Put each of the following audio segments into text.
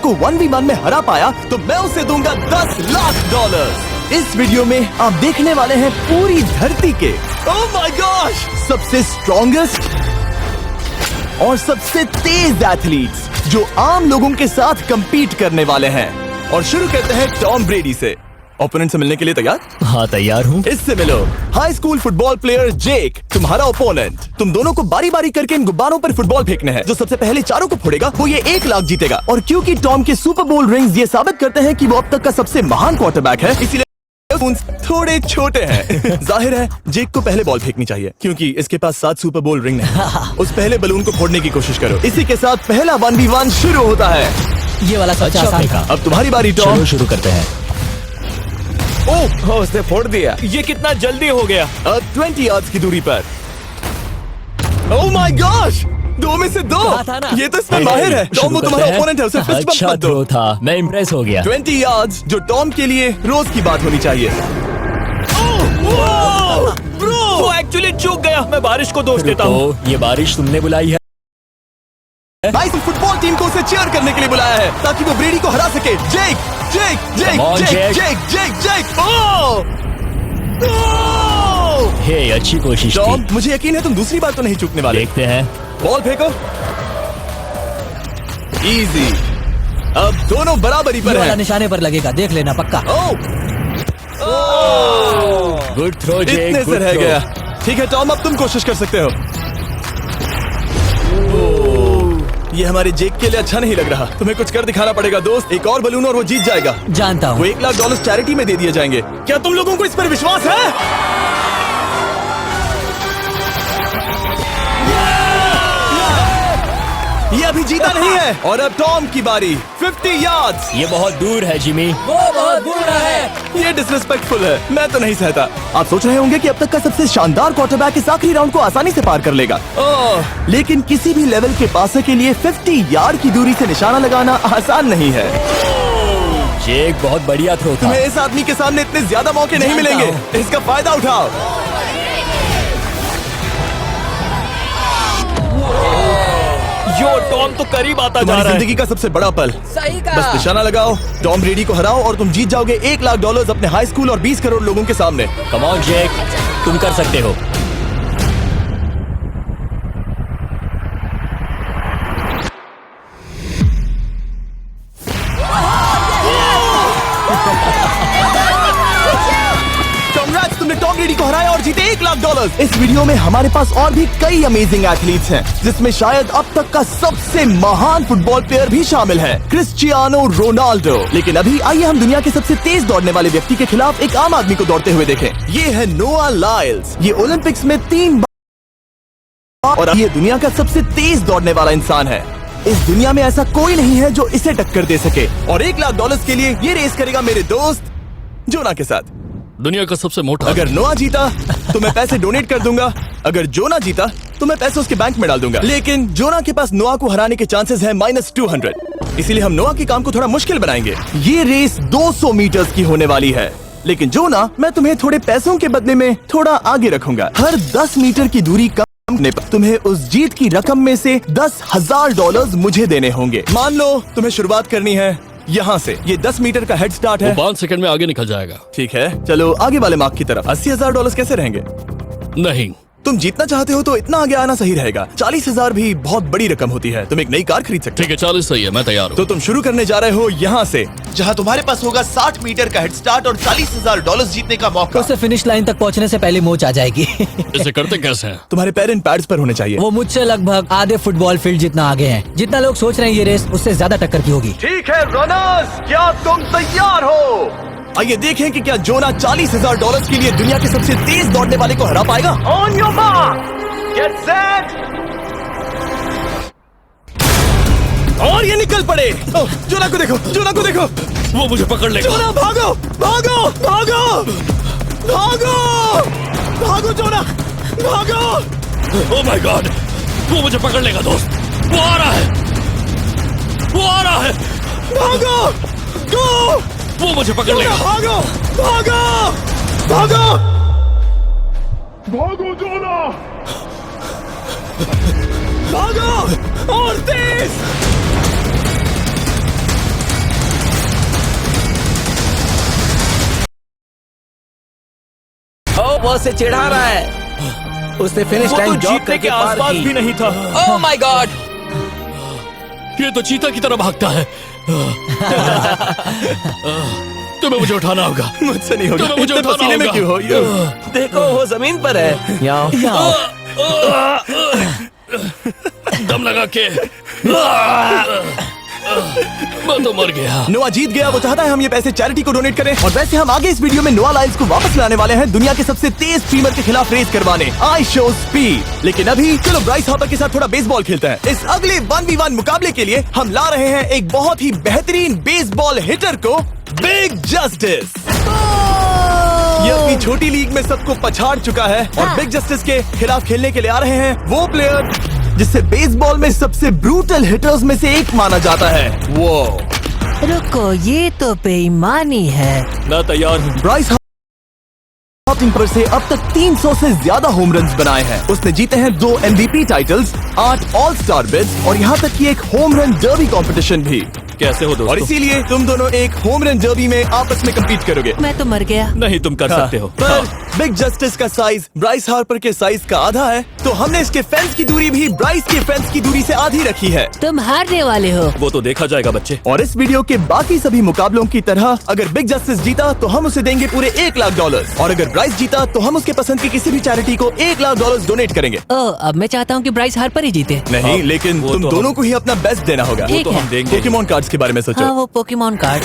को 1v1 में हरा पाया तो मैं उसे दूंगा $10 लाख। इस वीडियो में आप देखने वाले हैं पूरी धरती के ओह माय गॉश सबसे स्ट्रॉन्गेस्ट और सबसे तेज एथलीट्स जो आम लोगों के साथ compete करने वाले हैं। और शुरू करते हैं टॉम ब्रेडी से। ओपोनेंट से मिलने के लिए तैयार? हाँ तैयार हूँ। इससे मिलो। हाई स्कूल फुटबॉल प्लेयर जेक तुम्हारा ओपोनेंट। तुम दोनों को बारी बारी करके इन गुब्बारों पर फुटबॉल फेंकने हैं। जो सबसे पहले चारों को फोड़ेगा वो ये 1 लाख जीतेगा। और क्योंकि टॉम के सुपर बोल रिंग्स ये साबित करते हैं कि वो अब तक का सबसे महान क्वार्टरबैक है, इसीलिए थोड़े छोटे हैं। जाहिर है जेक को पहले बॉल फेंकनी चाहिए क्योंकि इसके पास 7 सुपर बोल रिंग है। उस पहले बलून को फोड़ने की कोशिश करो। इसी के साथ पहला 1v1 शुरू होता है। ये वाला सबसे आसान था। अब तुम्हारी बारी टॉम। शुरू करते हैं। ओह उसने फोड़ दिया। ये कितना जल्दी हो गया। अब 20 यार्ड्स की दूरी पर। ओह माय गॉश 2 में से 2। ये तो इसमें माहिर है। टॉम वो तुम्हारा ओपोनेंट है, उसे फिस्ट बम्प मत दो। था, मैं इम्प्रेस हो गया। 20 यार्ड्स जो टॉम के लिए रोज की बात होनी चाहिए। ब्रो वो एक्चुअली चूक गया। मैं बारिश को दोष देता हूँ। ये बारिश तुमने बुलाई है। भाई फुटबॉल टीम को उसे चीयर करने के लिए बुलाया है ताकि वो ब्रेडी को हरा सके। जेक जेक जेक Come on, जेक Jake. जेक जेक जेक ओह हे अच्छी कोशिश टॉम थी। मुझे यकीन है तुम दूसरी बार तो नहीं चूकने वाले। देखते हैं। बॉल फेंको। इजी। अब दोनों बराबरी पर हैं। निशाने पर लगेगा, देख लेना पक्का। ओह गुड थ्रो जेक। इतने से रह गया। ठीक है टॉम अब तुम कोशिश कर सकते हो। ये हमारे जेक के लिए अच्छा नहीं लग रहा। तुम्हें कुछ कर दिखाना पड़ेगा दोस्त। एक और बलून और वो जीत जाएगा। जानता वो हूँ। $1 लाख चैरिटी में दे दिए जाएंगे। क्या तुम लोगों को इस पर विश्वास है? ये अभी जीता नहीं है। और अब टॉम की बारी। 50 यार्ड्स। ये बहुत दूर है जिमी। वो बहुत बुरा है। ये डिसरिस्पेक्टफुल है। मैं तो नहीं सहता। आप सोच रहे होंगे कि अब तक का सबसे शानदार क्वार्टरबैक इस आखिरी राउंड को आसानी से पार कर लेगा। लेकिन किसी भी लेवल के पासर के लिए 50 यार्ड की दूरी से निशाना लगाना आसान नहीं है। जेक बहुत बढ़िया थ्रो था। तुम्हें इस आदमी के सामने इतने ज्यादा मौके नहीं मिलेंगे। इसका फायदा उठाओ। यो टॉम तो करीब आता जा तुम्हारी रहा है। जिंदगी का सबसे बड़ा पल। सही कहा। बस निशाना लगाओ, टॉम ब्रेडी को हराओ और तुम जीत जाओगे $1 लाख अपने हाई स्कूल और 20 करोड़ लोगों के सामने। कम ऑन जेक, तुम कर सकते हो। Congrats, तुमने टॉम ब्रेडी को हराया और जीते $1 लाख। इस वीडियो में हमारे पास और भी कई अमेजिंग एथलीट्स हैं, जिसमें शायद अब तक का सबसे महान फुटबॉल प्लेयर भी शामिल है, क्रिस्टियानो रोनाल्डो। लेकिन अभी आइए हम दुनिया के सबसे तेज दौड़ने वाले व्यक्ति के खिलाफ एक आम आदमी को दौड़ते हुए देखें। ये है नोआ लाइल्स। ये ओलंपिक्स में 3 बार और ये दुनिया का सबसे तेज दौड़ने वाला इंसान है। इस दुनिया में ऐसा कोई नहीं है जो इसे टक्कर दे सके। और $1 लाख के लिए ये रेस करेगा मेरे दोस्त जोना के साथ। दुनिया का सबसे मोटा। अगर नोआ जीता तो मैं पैसे डोनेट कर दूंगा। अगर जोना जीता तो मैं पैसे उसके बैंक में डाल दूंगा। लेकिन जोना के पास नोआ को हराने के चांसेस हैं -200। इसीलिए हम नोआ के काम को थोड़ा मुश्किल बनाएंगे। ये रेस 200 मीटर्स की होने वाली है। लेकिन जोना, मैं तुम्हें थोड़े पैसों के बदले में थोड़ा आगे रखूंगा। हर 10 मीटर की दूरी कम करने पर तुम्हें उस जीत की रकम में से $10,000 मुझे देने होंगे। मान लो तुम्हें शुरुआत करनी है यहाँ से। ये 10 मीटर का हेड स्टार्ट है। 5 सेकंड में आगे निकल जाएगा। ठीक है चलो आगे वाले मार्क की तरफ। $80,000 कैसे रहेंगे? नहीं, तुम जीतना चाहते हो तो इतना आगे आना सही रहेगा। 40,000 भी बहुत बड़ी रकम होती है। तुम एक नई कार खरीद सकते हो। ठीक है 40 सही है, मैं तैयार तो हूँ। तुम शुरू करने जा रहे हो यहाँ से, जहाँ तुम्हारे पास होगा 60 मीटर का हेड स्टार्ट और $40,000 जीतने का मौका। उसे फिनिश लाइन तक पहुँचने से पहले मोच आ जाएगी। इसे करते कैसे हैं? तुम्हारे पैर इन पैड्स पर होने चाहिए। वो मुझसे लगभग आधे फुटबॉल फील्ड जितना आगे हैं। जितना लोग सोच रहे हैं ये रेस उससे ज्यादा टक्कर की होगी। ठीक है रनर्स, क्या तुम तैयार हो? आइए देखें कि क्या जोना $40,000 के लिए दुनिया के सबसे तेज दौड़ने वाले को हरा पाएगा। On your mark, get set, और ये निकल पड़े। जोना को देखो, जोना को देखो। वो मुझे पकड़ लेगा। जोना भागो, भागो, भागो, भागो, भागो जोना, भागो। ओह माय गॉड, वो मुझे पकड़ लेगा दोस्त। वो आ रहा है, वो आ रहा है। भागो, गो। वो मुझे पकड़ लेगा। भागो, भागो, भागो, भागो जोना। भागो और तेज। वो उसे चिढ़ा रहा है। उसने फिनिश वो तो लाइन जॉब जीतने करके के पार आसपास की। भी नहीं था। Oh my God! ये तो चीता की तरह भागता है। तुम्हें मुझे उठाना होगा। मुझसे नहीं होगा। तुम्हें मुझे इतने उठाना पसीने में होगा। क्यों हो यो? देखो वो जमीन पर है। याओ। दम लगा के मैं तो मर गया। नोआ जीत गया। वो चाहता है हम ये पैसे चैरिटी को डोनेट करें। और वैसे हम आगे इस वीडियो में नोआ लाइल्स को वापस लाने वाले हैं दुनिया के सबसे तेज स्ट्रीमर के खिलाफ रेस करवाने, आई शो स्पीड। लेकिन अभी चलो ब्राइस हार्पर के साथ थोड़ा बेसबॉल खेलते हैं। इस अगले 1v1 मुकाबले के लिए हम ला रहे हैं एक बहुत ही बेहतरीन बेसबॉल हिटर को, बिग जस्टिस। ये अपनी छोटी लीग में सबको पछाड़ चुका है और बिग जस्टिस के खिलाफ खेलने के लिए आ रहे हैं वो प्लेयर जिसे बेसबॉल में सबसे ब्रूटल हिटर्स में से एक माना जाता है। वो रुको, ये तो बेईमानी है। मैं तैयार हूँ। ब्राइस हार्पर पर से अब तक 300 से ज्यादा होम रन्स बनाए हैं। उसने जीते हैं 2 MVP titles, 8 all star bids और यहाँ तक कि एक होम रन डर्बी कंपटीशन भी। कैसे हो और दोस्तों? इसीलिए तुम दोनों एक होम रन डर्बी में आपस में कम्पीट करोगे। मैं तो मर गया। नहीं, तुम कर सकते हो। पर बिग जस्टिस का साइज ब्राइस हार्पर के साइज का आधा है, तो हमने इसके फेंस की दूरी भी ब्राइस के फेंस की दूरी से आधी रखी है। तुम हारने वाले हो। वो तो देखा जाएगा बच्चे। और इस वीडियो के बाकी सभी मुकाबलों की तरह अगर बिग जस्टिस जीता तो हम उसे देंगे पूरे $1 लाख और अगर ब्राइस जीता तो हम उसके पसंद की किसी भी चैरिटी को $1 लाख डोनेट करेंगे। ओह, अब मैं चाहता हूँ कि ब्राइस हार्पर ही जीते। नहीं, हाँ, लेकिन वो तुम तो दोनों को ही अपना बेस्ट देना होगा। ठीक तो है। हम देंगे। पोकेमॉन कार्ड्स के बारे में सोचो। हाँ, वो पोकेमॉन कार्ड।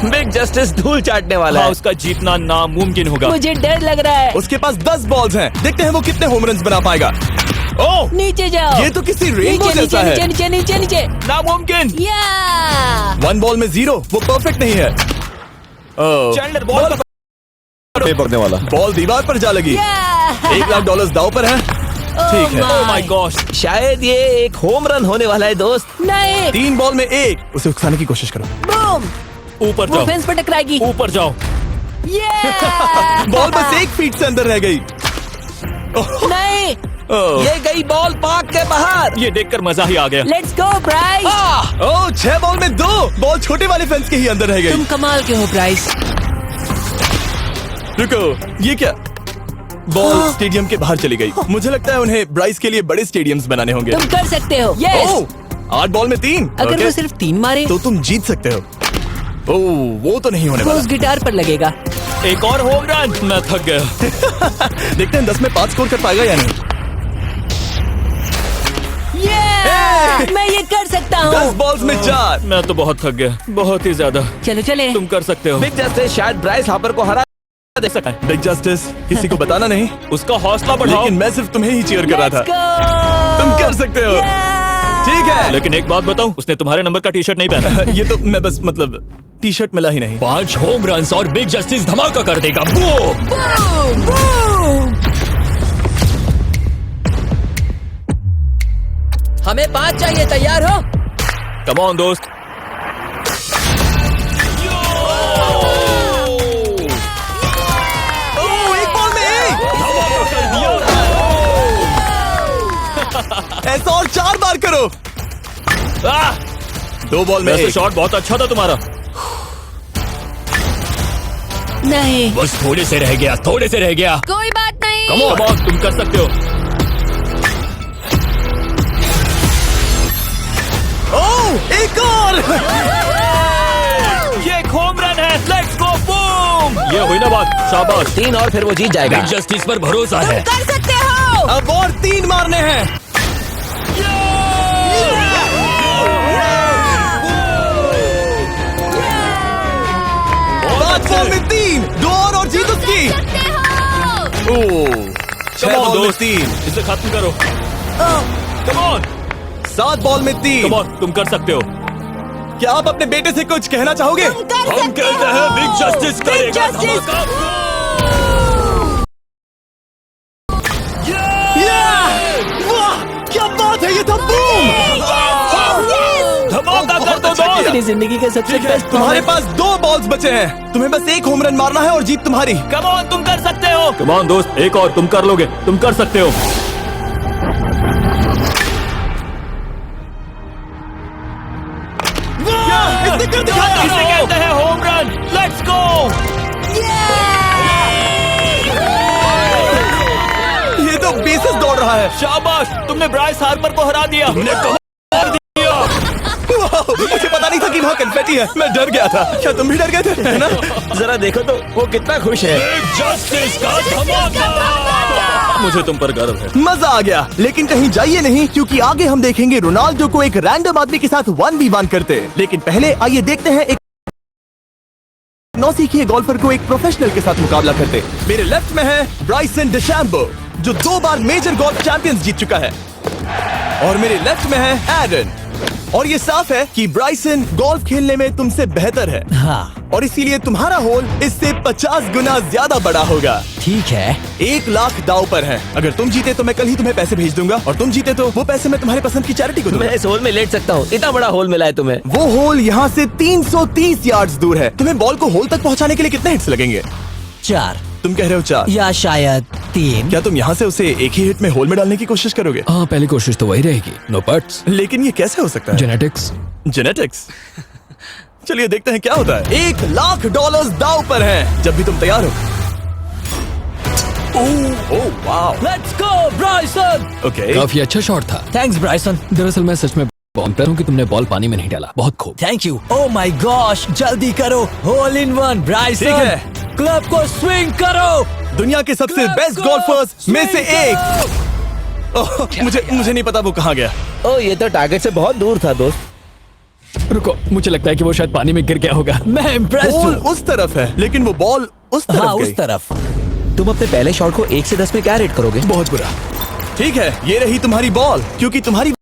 बिग जस्टिस धूल चाटने वाला हाँ, है। उसका जीतना नामुमकिन होगा। मुझे डर लग रहा है। उसके पास 10 बॉल्स हैं, देखते हैं वो कितने होम रन्स बना पाएगा। ओह, नीचे जाओ। ये तो किसी रेनबो नीचे जैसा नीचे है। नीचे नीचे नीचे। नामुमकिन। या 1 बॉल में 0, वो परफेक्ट नहीं है। चैंडलर बॉल पकड़ने वाला बॉल दीवार पर जा लगी। $1 लाख दाव पर है। ठीक है। ओह माय गॉश। शायद ये एक होम रन होने वाला है दोस्त। नहीं। 3 बॉल में 1, उसे उकसाने की कोशिश करो। बूम। ऊपर वो जाओ, फेंस पर टकराएगी। ऊपर जाओ। बॉल बस 1 फीट से अंदर रह गई। नहीं। ये गई बॉल पार्क के बाहर। ये देखकर मजा ही आ गया। Let's go Bryce. Oh, 6 ball में 2, बॉल छोटे वाले फेंस के ही अंदर रह तुम गई। कमाल के हो ब्राइस। रुको, ये क्या? बॉल स्टेडियम के बाहर चली गई। मुझे लगता है उन्हें ब्राइस के लिए बड़े स्टेडियम्स बनाने होंगे। तुम कर सकते हो। यस। ओह, 8 बॉल में 3। अगर ओके, वो सिर्फ 3 मारे तो तुम जीत सकते हो। ओह, वो तो नहीं होने वो वाला। उस गिटार पर लगेगा। एक और होम रन। मैं थक गया। देखते हैं 10 में 5 स्कोर कर पाएगा या नहीं। मैं ये कर सकता 10 हूँ। बॉल्स में 4। मैं तो बहुत थक गया, बहुत ही ज्यादा। चलो चले। तुम कर सकते हो। बिग जस्टिस शायद ब्राइस हार्पर को हरा दे सकता है। बिग जस्टिस किसी को बताना नहीं, उसका हौसला बढ़ाओ। लेकिन मैं सिर्फ तुम्हें ही चीयर कर रहा था। Let's go! तुम कर सकते हो। ठीक है। लेकिन एक बात बताऊं, उसने तुम्हारे नंबर का टी शर्ट नहीं पहना। ये तो मैं बस मतलब टी शर्ट मिला ही नहीं। 5 होम रन्स और बिग जस्टिस धमाका कर देगा। बूम! Boom! Boom! हमें 5 चाहिए। तैयार हो? कम ऑन दोस्त। ओह, 1 बॉल में 1। धमाका कर दिया। ऐसा और 4 बार करो। 2 बॉल में वैसे 1। शॉट बहुत अच्छा था तुम्हारा। नहीं। बस थोड़े से रह गया, थोड़े से रह गया। कोई बात नहीं। कम ऑन, तुम कर सकते हो। ओह, एक और। ये एक होम रन है। Let's go, boom! ये हुई ना बात। शाबाश। 3 और फिर वो जीत जाएगा। बिग जस्टिस पर भरोसा है। कर सकते हो। अब और 3 मारने हैं। 5 बॉल में 3, 2 और जीत उसकी। ओह, 6 बॉल में 3, इसे खत्म करो। कम ऑन, 7 बॉल में 3। कम ऑन, तुम कर सकते हो। क्या आप अपने बेटे से कुछ कहना चाहोगे? हम कहते हैं बिग जस्टिस करेगा जस्टिस। धमाका। वाह, क्या बात है, ये था बूम। धमाका कर दो दोस्त। मेरी जिंदगी का सबसे ठीक है, बेस्ट तुम्हारे पास 2 बॉल्स बचे हैं। तुम्हें बस 1 होम रन मारना है और जीत तुम्हारी। कम ऑन, तुम कर सकते हो। कम ऑन दोस्त, एक और, तुम कर लोगे, तुम कर सकते हो। इसने कर दिखाया। इसे कहते हैं होम रन। Let's go. दौड़ रहा है। शाबाश, तुमने ब्राइस हार्पर को हरा दिया। तुमने कमाल दिया। वाह, मुझे पता नहीं था कि वहाँ कन्फेटी है। मैं डर गया था। क्या तुम भी डर गए थे, है ना? जरा देखो तो वो कितना खुश है। जस्टिस का धमाका। मुझे तुम पर गर्व है। मजा आ गया। लेकिन कहीं जाइए नहीं, क्योंकि आगे हम देखेंगे रोनाल्डो को एक रैंडम आदमी के साथ 1v1 करते। लेकिन पहले आइए देखते हैं एक नौसीखिए गोल्फर को एक प्रोफेशनल के साथ मुकाबला करते। मेरे लेफ्ट में है ब्राइसन डिशैम्बो, जो 2 बार मेजर गोल्फ चैंपियंस जीत चुका है, और मेरे लेफ्ट में है एरन। और ये साफ है कि ब्राइसन गोल्फ खेलने में तुमसे बेहतर है, हाँ और इसीलिए तुम्हारा होल इससे 50 गुना ज्यादा बड़ा होगा। ठीक है। 1 लाख दाव पर है। अगर तुम जीते तो मैं कल ही तुम्हें पैसे भेज दूंगा, और तुम जीते तो वो पैसे मैं तुम्हारे पसंद की चैरिटी को दूंगा। मैं इस होल में लेट सकता हूँ, इतना बड़ा होल मिला है तुम्हें। वो होल यहाँ से 330 यार्ड्स दूर है। तुम्हें बॉल को होल तक पहुँचाने के लिए कितने हिट्स लगेंगे? 4 तुम कह रहे हो 4? या शायद 3। क्या तुम यहाँ से उसे एक ही हिट में होल में डालने की कोशिश करोगे? हाँ, पहली कोशिश तो वही रहेगी। नो पट्स। लेकिन ये कैसे हो सकता है? जेनेटिक्स। जेनेटिक्स। चलिए देखते हैं क्या होता है। $1 लाख दाव पर है, जब भी तुम तैयार हो। Oh wow, let's go Bryson. Okay. काफी अच्छा शॉट था। Thanks Bryson. दरअसल मैं सच में बॉम्ब हूँ कि तुमने बॉल पानी में नहीं डाला। बहुत खूब। Thank you. Oh my gosh, जल्दी करो। Hole in one Bryson. ठीक है। क्लब को स्विंग करो। दुनिया के सबसे Let's बेस्ट go! गोल्फर्स में से Swing एक। ओह, मुझे नहीं पता वो कहाँ गया। ओ, ये तो टारगेट से बहुत दूर था दोस्त। रुको, मुझे लगता है कि वो शायद पानी में गिर गया होगा। मैं इम्प्रेस्ड बॉल हूँ। उस तरफ है, लेकिन वो बॉल उस तरफ हाँ, गई। उस तरफ। तुम अपने पहले शॉट को 1 से 10 में क्या रेट करोगे? बहुत बुरा। ठीक है, ये रही तुम्हारी बॉल, क्योंकि तुम्हारी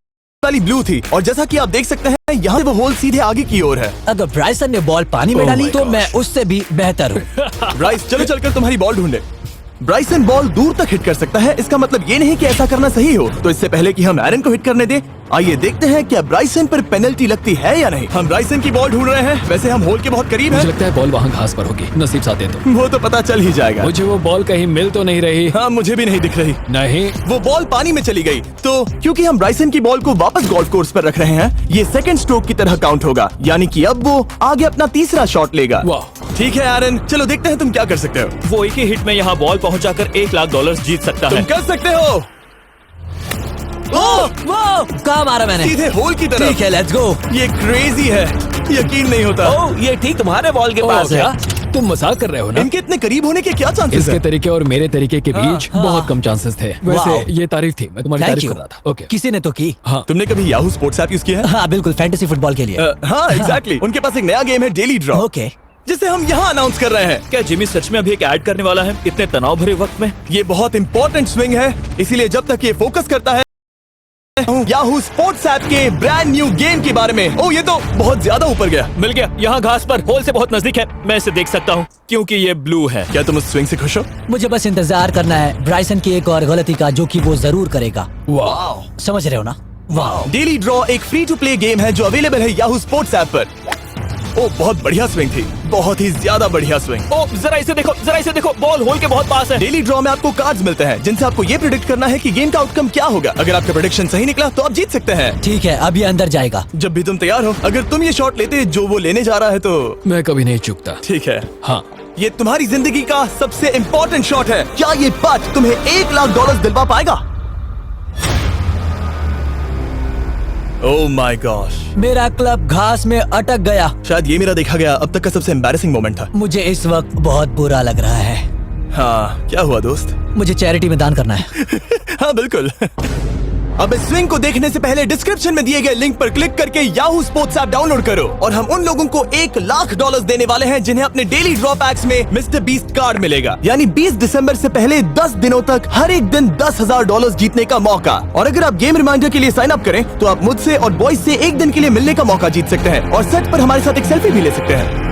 वाली ब्लू थी, और जैसा कि आप देख सकते हैं यहाँ से वो होल सीधे आगे की ओर है। अगर ब्राइसन ने बॉल पानी में Oh डाली my तो gosh. मैं उससे भी बेहतर हूँ। ब्राइस, चलो चलकर तुम्हारी बॉल ढूंढे। ब्राइसन बॉल दूर तक हिट कर सकता है, इसका मतलब ये नहीं कि ऐसा करना सही हो। तो इससे पहले कि हम एरन को हिट करने दें, आइए देखते हैं क्या ब्राइसन पर पेनल्टी लगती है या नहीं। हम ब्राइसन की बॉल ढूंढ रहे हैं। वैसे हम होल के बहुत करीब मुझे हैं। लगता है बॉल वहाँ घास पर होगी। नसीब साथ दे तो। वो तो पता चल ही जाएगा। मुझे वो बॉल कहीं मिल तो नहीं रही। हाँ, मुझे भी नहीं दिख रही। नहीं। वो बॉल पानी में चली गई। तो क्योंकि हम ब्राइसन की बॉल को वापस गोल्फ कोर्स पर रख रहे हैं, ये सेकंड स्ट्रोक की तरह काउंट होगा, यानी कि अब वो आगे अपना तीसरा शॉट लेगा। वाह। ठीक है एरन, चलो देखते हैं तुम क्या कर सकते हो। वो एक ही हिट में यहाँ बॉल पहुँचाकर $1 लाख जीत सकता तुम है। कर सकते हो। ओह, वो कहाँ मारा मैंने? सीधे होल की तरफ। ठीक है, लेट्स गो। ये क्रेजी है, यकीन नहीं होता। ओ, ये ठीक तुम्हारे बॉल के पास है। क्या तुम मजाक कर रहे हो ना? इनके इतने करीब होने के क्या चांसेस इसके हैं? तरीके और मेरे तरीके के बीच हाँ। बहुत कम चांसेस थे। वाह। वैसे ये तारीफ थी, मैं तुम्हारी थैंक तारीफ यू। कर रहा था। ओके। किसी ने तो की। हाँ। तुमने कभी याहू स्पोर्ट्स ऐप यूज किया है? हाँ बिल्कुल, फैंटेसी फुटबॉल के लिए। हाँ, एग्जैक्टली। उनके पास एक नया गेम है, डेली ड्रॉ, ओके। जिसे हम यहाँ अनाउंस कर रहे हैं। क्या जिमी सच में अभी एक ऐड करने वाला है इतने तनाव भरे वक्त में? ये बहुत इंपॉर्टेंट स्विंग है, इसीलिए जब तक ये फोकस करता है याहू स्पोर्ट्स ऐप के ब्रांड न्यू गेम के बारे में। ओ, ये तो बहुत ज्यादा ऊपर गया। मिल गया, यहाँ घास पर होल से बहुत नजदीक है। मैं इसे देख सकता हूँ क्योंकि ये ब्लू है। क्या तुम उस स्विंग से खुश हो? मुझे बस इंतजार करना है ब्राइसन की एक और गलती का, जो कि वो जरूर करेगा। वाह। समझ रहे हो ना? वाह। डेली ड्रॉ एक फ्री टू प्ले गेम है जो अवेलेबल है याहू स्पोर्ट्स ऐप पर। ओ, बहुत बढ़िया स्विंग थी, बहुत ही ज्यादा बढ़िया स्विंग। ओ, जरा इसे देखो, जरा इसे देखो, बॉल होल के बहुत पास है। डेली ड्रॉ में आपको कार्ड्स मिलते हैं जिनसे आपको ये प्रेडिक्ट करना है कि गेम का आउटकम क्या होगा। अगर आपका प्रेडिक्शन सही निकला तो आप जीत सकते हैं। ठीक है, अब ये अंदर जाएगा। जब भी तुम तैयार हो, अगर तुम ये शॉट लेते जो वो लेने जा रहा है तो मैं कभी नहीं चूकता। ठीक है। हाँ। ये तुम्हारी जिंदगी का सबसे इम्पोर्टेंट शॉट है। क्या ये पट तुम्हें $1 लाख दिलवा पाएगा? ओह माय गॉश, मेरा क्लब घास में अटक गया। शायद ये मेरा देखा गया अब तक का सबसे एम्बैरेसिंग मोमेंट था। मुझे इस वक्त बहुत बुरा लग रहा है। हाँ, क्या हुआ दोस्त? मुझे चैरिटी में दान करना है। हाँ बिल्कुल। अब इस स्विंग को देखने से पहले डिस्क्रिप्शन में दिए गए लिंक पर क्लिक करके याहू स्पोर्ट्स ऐप डाउनलोड करो, और हम उन लोगों को $1 लाख देने वाले हैं जिन्हें अपने डेली ड्रॉ पैक्स में मिस्टर बीस्ट कार्ड मिलेगा। यानी 20 दिसंबर से पहले 10 दिनों तक हर एक दिन $10,000 जीतने का मौका। और अगर आप गेम रिमाइंडर के लिए साइन अप करें तो आप मुझसे और बॉयज से एक दिन के लिए मिलने का मौका जीत सकते हैं, और सेट पर हमारे साथ एक सेल्फी भी ले सकते हैं।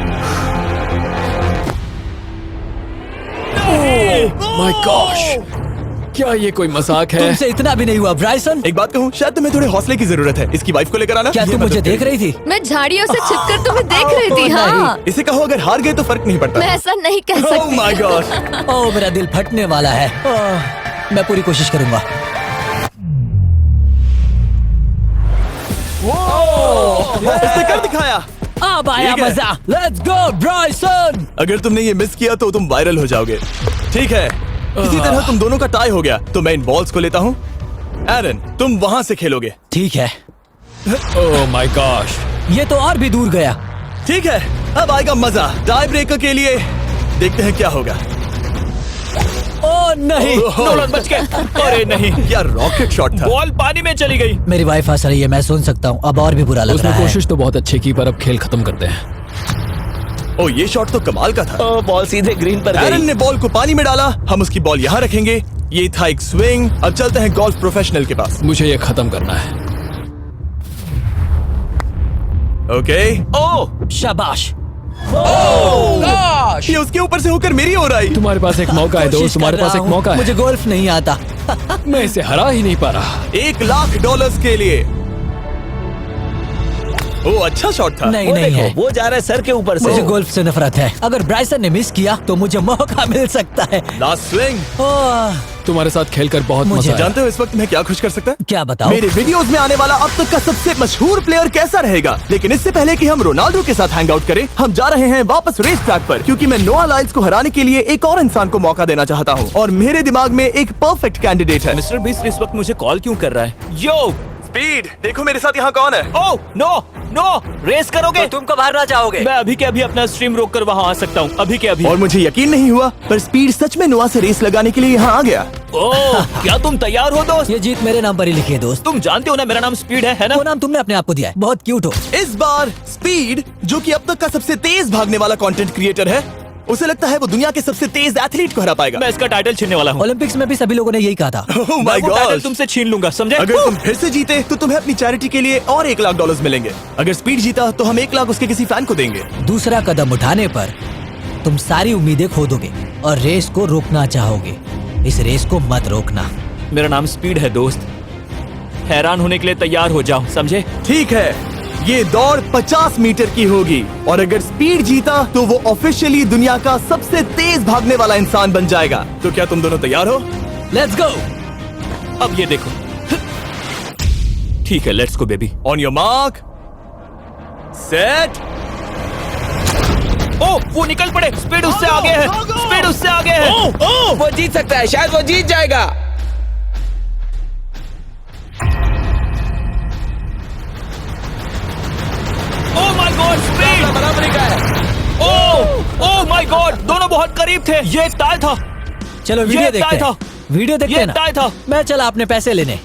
माय गॉश, क्या ये कोई मजाक है? तुमसे इतना भी नहीं हुआ ब्राइसन। एक बात कहूँ, शायद तुम्हें थोड़े हौसले की जरूरत है। इसकी वाइफ को लेकर आना। क्या ये तुम मदद मुझे देख करेगी। रही थी? मैं झाड़ियों से छिपकर तुम्हें देख रही थी। हाँ, इसे कहो अगर हार गए तो फर्क नहीं पड़ता। मैं ऐसा नहीं कह Oh सकती। my gosh! ओह, मेरा दिल फटने वाला है। मैं पूरी कोशिश करूंगा। इसने कर दिखाया। अब आया ठीक है। मजा। Let's go Bryson. अगर तुमने ये मिस किया तो तुम वायरल हो जाओगे। ठीक है, इसी तरह तुम दोनों का टाई हो गया, तो मैं इन बॉल्स को लेता हूँ एरन, तुम वहां से खेलोगे। ठीक है, ओह माय गॉश, ये तो और भी दूर गया। ठीक है, अब आएगा मजा। टाई ब्रेकर के लिए देखते हैं क्या होगा। ओ नहीं, नोलन बच गए। अरे नहीं, यार रॉकेट शॉट था। बॉल पानी में चली गई। मेरी वाइफ हंस रही है, मैं सुन सकता हूँ। अब और भी बुरा लग उसने रहा है। कोशिश तो बहुत अच्छी की, पर अब खेल खत्म करते हैं। ओ, ये शॉट तो कमाल का था। ओ, बॉल सीधे ग्रीन पर एरन गई। ने बॉल को पानी में डाला, हम उसकी बॉल यहाँ रखेंगे। ये था एक स्विंग। अब चलते हैं गोल्फ प्रोफेशनल के पास। मुझे ये खत्म करना है। ओके। ओ शाबाश। ये उसके ऊपर से होकर मेरी ओर आई। तुम्हारे पास एक मौका है कोशिश दोस्त, तुम्हारे कर पास रहा एक हूँ। मौका है। मुझे गोल्फ नहीं आता। मैं इसे हरा ही नहीं पा रहा। $1,00,000 के लिए। ओ, अच्छा शॉट था। नहीं वो नहीं देखो, है। वो जा रहा है सर के ऊपर से। मुझे गोल्फ से नफरत है। अगर ब्राइसन ने मिस किया तो मुझे मौका मिल सकता है। Last swing. ओह, तुम्हारे साथ खेलकर बहुत मुझे मजा आया। जानते हो इस वक्त मैं क्या खुश कर सकता है? क्या बताओ? मेरे वीडियोस में आने वाला अब तक का सबसे मशहूर प्लेयर कैसा रहेगा। लेकिन इससे पहले कि हम रोनाल्डो के साथ हैंग आउट करें, हम जा रहे हैं वापस रेस ट्रैक पर, क्योंकि मैं नोआ लाइल्स को हराने के लिए एक और इंसान को मौका देना चाहता हूँ। और मेरे दिमाग में एक परफेक्ट कैंडिडेट है। मिस्टर बीस्ट इस वक्त मुझे कॉल क्यों कर रहा है? यो, स्पीड, देखो मेरे साथ यहाँ कौन है। ओ नो नो, रेस करोगे? तुम कब हारना चाहोगे? मैं अभी के अभी अपना स्ट्रीम रोक कर वहाँ आ सकता हूँ। अभी के अभी। और मुझे यकीन नहीं हुआ, पर स्पीड सच में नोआ से रेस लगाने के लिए यहाँ आ गया। ओह, क्या तुम तैयार हो दोस्त? ये जीत मेरे नाम पर ही लिखी है दोस्त। तुम जानते हो ना मेरा नाम स्पीड है ना? वो नाम तुमने अपने आप को दिया है। बहुत क्यूट हो। इस बार स्पीड, जो कि अब तक का सबसे तेज भागने वाला कंटेंट क्रिएटर है, उसे लगता है वो दुनिया के सबसे तेज एथलीट को हरा पाएगा। मैं इसका टाइटल छीनने वाला हूँ। ओलंपिक्स में भी सभी लोगों ने यही कहा था। Oh my मैं वो टाइटल gosh! तुमसे छीन लूंगा, समझे? अगर तुम फिर से जीते तो तुम्हें अपनी चैरिटी के लिए और $1,00,000 मिलेंगे। अगर स्पीड जीता तो हम 1 लाख उसके किसी फैन को देंगे। दूसरा कदम उठाने पर तुम सारी उम्मीदें खो दोगे और रेस को रोकना चाहोगे। इस रेस को मत रोकना। मेरा नाम स्पीड है दोस्त। हैरान होने के लिए तैयार हो जाओ, समझे? ठीक है, ये दौड़ 50 मीटर की होगी और अगर स्पीड जीता तो वो ऑफिशियली दुनिया का सबसे तेज भागने वाला इंसान बन जाएगा। तो क्या तुम दोनों तैयार हो? Let's go. अब ये देखो। ठीक है, let's go baby. On your mark, set. Oh, वो निकल पड़े। स्पीड उससे आगे है। स्पीड उससे आगे है। वो जीत सकता है, शायद वो जीत जाएगा। ओह माय गॉड, स्पीड बराबरी का है। ओह माय गॉड, दोनों बहुत करीब थे। ये टाई था। चलो वीडियो ये देखते टाई हैं। वीडियो देखते ये हैं ना। टाई था। मैं चला अपने पैसे लेने।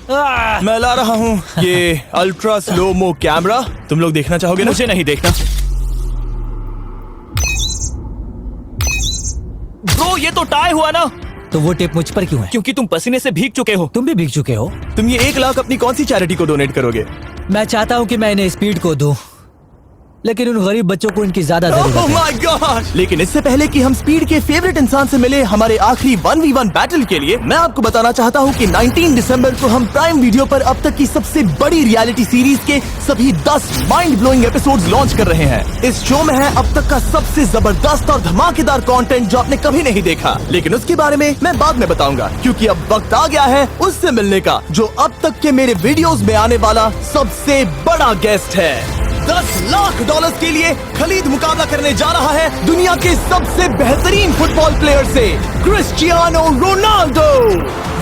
मैं ला रहा हूँ ये अल्ट्रा स्लो मो कैमरा। तुम लोग देखना चाहोगे ना? मुझे नहीं देखना। ब्रो, ये तो टाई हुआ ना? तो वो टिप मुझ पर क्यों है? क्योंकि तुम पसीने से भीग चुके हो। तुम भी भीग चुके हो। तुम ये 1 लाख अपनी कौन सी चैरिटी को डोनेट करोगे? मैं चाहता हूँ कि मैं इन्हें स्पीड को दूं, लेकिन उन गरीब बच्चों को इनकी ज्यादा जरूरत Oh है। my God! लेकिन इससे पहले कि हम स्पीड के फेवरेट इंसान से मिले हमारे आखिरी 1v1 बैटल के लिए, मैं आपको बताना चाहता हूँ कि 19 दिसंबर को हम प्राइम वीडियो पर अब तक की सबसे बड़ी रियलिटी सीरीज के सभी 10 माइंड ब्लोइंग एपिसोड्स लॉन्च कर रहे हैं। इस शो में है अब तक का सबसे जबरदस्त और धमाकेदार कंटेंट जो आपने कभी नहीं देखा। लेकिन उसके बारे में मैं बाद में बताऊंगा, क्योंकि अब वक्त आ गया है उससे मिलने का जो अब तक के मेरे वीडियोस में आने वाला सबसे बड़ा गेस्ट है। $10,00,000 के लिए खलीद मुकाबला करने जा रहा है दुनिया के सबसे बेहतरीन फुटबॉल प्लेयर से, क्रिस्टियानो रोनाल्डो।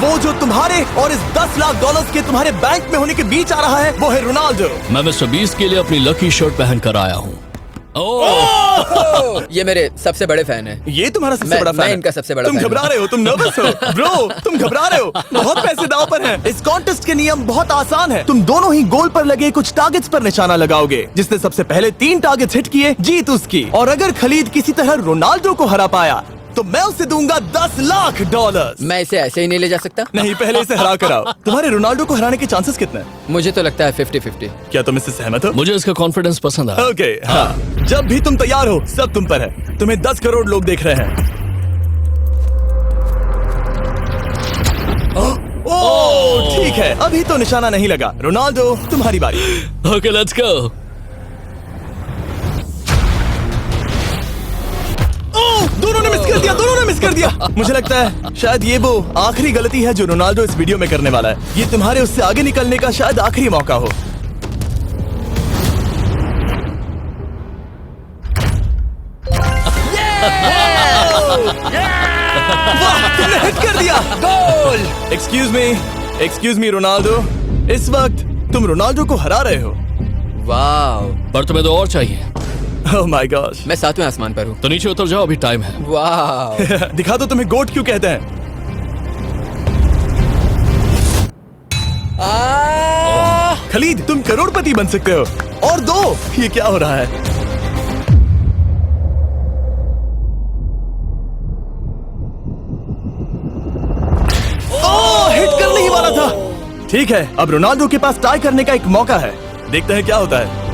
वो जो तुम्हारे और इस $10,00,000 के तुम्हारे बैंक में होने के बीच आ रहा है, वो है रोनाल्डो। मैं मिस्टर बीस्ट के लिए अपनी लकी शर्ट पहन कर आया हूँ। ये मेरे सबसे बड़े फैन है। ये तुम्हारा सबसे मैं- बड़ा फैन मैं है। इनका सबसे बड़ा तुम फैन घबरा हूं। रहे हो, तुम नर्वस हो ब्रो, तुम घबरा रहे हो। बहुत पैसे दांव पर हैं। इस कॉन्टेस्ट के नियम बहुत आसान है। तुम दोनों ही गोल पर लगे कुछ टारगेट्स पर निशाना लगाओगे। जिसने सबसे पहले 3 टारगेट्स हिट किए, जीत उसकी। और अगर खलीद किसी तरह रोनाल्डो को हरा पाया तो मैं उसे दूंगा $10,00,000। मैं इसे ऐसे ही नहीं ले जा सकता। नहीं, पहले इसे हरा कर आओ। तुम्हारे रोनाल्डो को हराने के चांसेस कितने हैं? मुझे तो लगता है 50-50। क्या तुम इससे सहमत हो? मुझे इसका कॉन्फिडेंस पसंद आया। ओके, हाँ। जब भी तुम तैयार हो, सब तुम पर है। तुम्हें 10 करोड़ लोग देख रहे हैं। ओह, ठीक है, अभी तो निशाना नहीं लगा। रोनाल्डो, तुम्हारी बारी। Okay, let's go. ओह, दोनों ने मिस कर दिया, दोनों ने मिस कर दिया। मुझे लगता है शायद ये वो आखिरी गलती है जो रोनाल्डो इस वीडियो में करने वाला है। ये तुम्हारे उससे आगे निकलने का शायद आखिरी मौका हो। वाह, तुमने हिट कर दिया। Goal. Excuse me, excuse me Ronaldo, इस वक्त तुम रोनाल्डो को हरा रहे हो। वाह, पर तुम्हें तो और चाहिए। Oh my God. मैं 7वें आसमान पर हूँ। तो नीचे उतर जाओ, अभी टाइम है। वाह। दिखा दो तुम्हें गोट क्यों कहते हैं। खलीद, तुम करोड़पति बन सकते हो। और दो, ये क्या हो रहा है? ओह, हिट करने ही वाला था। ठीक है, अब रोनाल्डो के पास टाई करने का एक मौका है। देखते हैं क्या होता है।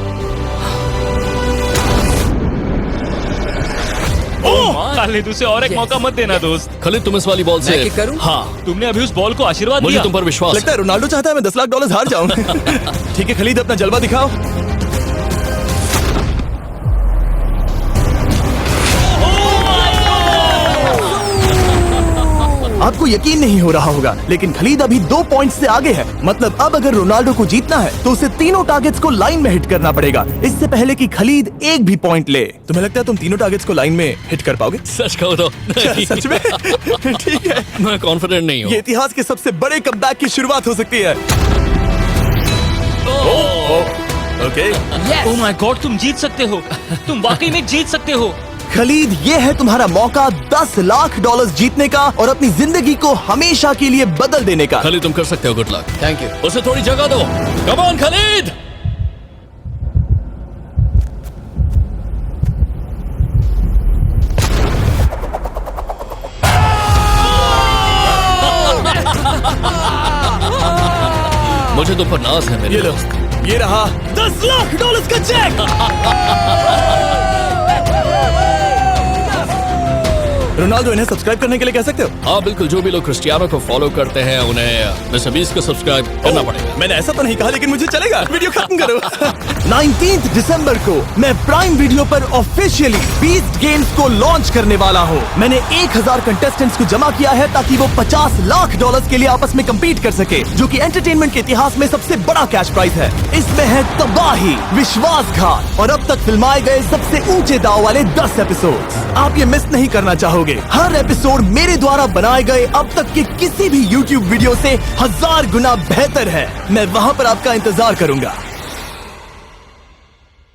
खालिद, उसे और एक मौका मत देना दोस्त। खलीद, तुम इस वाली बॉल से मैं किक करूं? हाँ, तुमने अभी उस बॉल को आशीर्वाद मुझे दिया। तुम पर विश्वास लगता है रोनाल्डो चाहता है मैं $10 लाख हार जाऊं। ठीक है खलीद, अपना जलवा दिखाओ। आपको यकीन नहीं हो रहा होगा, लेकिन खलीद अभी 2 पॉइंट से आगे है। मतलब अब अगर रोनाल्डो को जीतना है तो उसे तीनों टारगेट्स को लाइन में हिट करना पड़ेगा, इससे पहले कि खलीद एक भी पॉइंट ले। तुम्हें लगता है तुम तीनों टारगेट्स को लाइन में हिट कर पाओगे? सच कहो तो सच में? ठीक है, मैं कॉन्फिडेंट नहीं हूँ। ये इतिहास के सबसे बड़े कमबैक की शुरुआत हो सकती है। ओके, ओह माय गॉड, तुम जीत सकते हो। तुम वाकई में जीत सकते हो। खलीद, ये है तुम्हारा मौका $10 लाख जीतने का और अपनी जिंदगी को हमेशा के लिए बदल देने का। खलीद, तुम कर सकते हो। Good luck. Thank you. उसे थोड़ी जगह दो। Come on Khalid. मुझे तुम पर नाज है मेरे ये लो, दोस्त। ये रहा $10 लाख का चेक। रोनाल्डो, इन्हें सब्सक्राइब करने के लिए कह सकते हो? हाँ बिल्कुल, जो भी लोग क्रिस्टियानो को फॉलो करते हैं उन्हें मिस्टर बीस्ट को सब्सक्राइब करना पड़ेगा। मैंने ऐसा तो नहीं कहा, लेकिन मुझे चलेगा। वीडियो खत्म करो। 19 दिसंबर को मैं प्राइम वीडियो पर ऑफिशियली बीस्ट गेम्स को लॉन्च करने वाला हूँ। मैंने 1000 कंटेस्टेंट्स को जमा किया है ताकि वो $50 लाख के लिए आपस में कम्पीट कर सके, जो कि एंटरटेनमेंट के इतिहास में सबसे बड़ा कैश प्राइज है। इसमें है तबाही, विश्वासघात और अब तक फिल्माए गए सबसे ऊंचे दाव वाले 10 एपिसोड। आप ये मिस नहीं करना चाहोगे। हर एपिसोड मेरे द्वारा बनाए गए अब तक के किसी भी YouTube वीडियो से 1000 गुना बेहतर है। मैं वहाँ पर आपका इंतजार करूंगा।